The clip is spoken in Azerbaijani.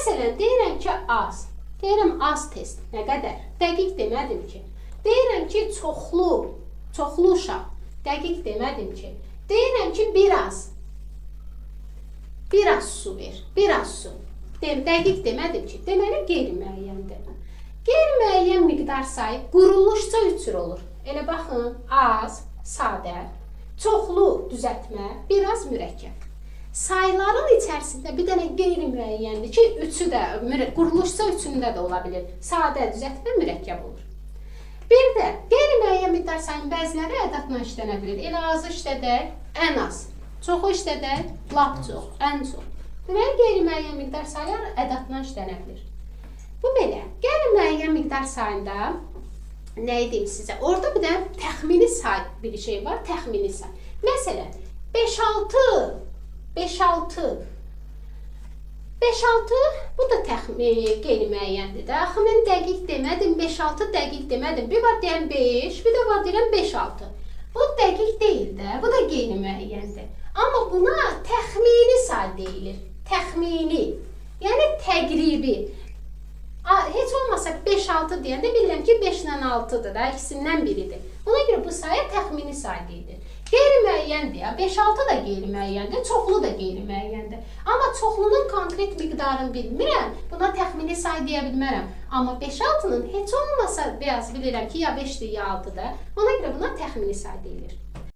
Məsələn, deyirəm ki, az. Deyirəm az test. Nə qədər? Dəqiq demədim ki. Deyirəm ki, çoxlu uşaq. Dəqiq demədim ki. Deyirəm ki, biraz su ver, biraz su. Dəqiq demədim ki. Deməli, qeyri-müəyyəndir. Qeyri-müəyyən miqdar sayı quruluşca üçür olur. Elə baxın, az, sadə, çoxlu düzəltmə, biraz mürəkkəb. Sayıların içərisində bir dənə qeyri-müəyyəndir ki, üçü də, quruluşca üçündə də ola bilir. Sadə, düzəltmə, mürəkkəb olur. Bir də qeyri-müəyyən miqdar sayının bəziləri ədədlə işlənə bilir. Elə azı işlədək, ən az. Çoxu işlədək, lap çox, ən çox. Deməli, qeyri-müəyyən miqdar sayılar ədədlə işlənə bilir. Bu belə. Qeyri-müəyyən miqdar sayında nə edeyim sizə? Orada bir də təxmini say bir şey var, təxmini say. Məsələn, 5-6 bu da qeyri-müəyyəndir də. Axı, mən dəqiq demədim, 5-6 dəqiq demədim. Bir var deyəm 5, bir də var deyəm 5-6. Bu dəqiq deyil də, bu da qeyri-müəyyəndir. Amma buna təxmini say deyilir. Təxmini, yəni təqribi. Heç olmasa 5-6 deyəndə bilirəm ki, 5 ilə 6-dır da, ikisindən biridir. Buna görə bu saya təxmini say deyilir. Qeyri-müəyyəndir ya, 5-6 da qeyri-müəyyəndir, çoxlu da qeyri-müəyyəndir. Amma çoxlunun konkret miqdarını bilmirəm, buna təxmini say deyə bilmərəm. Amma 5-6-nın heç olmasa biraz bilirəm ki, ya 5-dir, ya 6-dır. Ona görə buna təxmini say deyilir.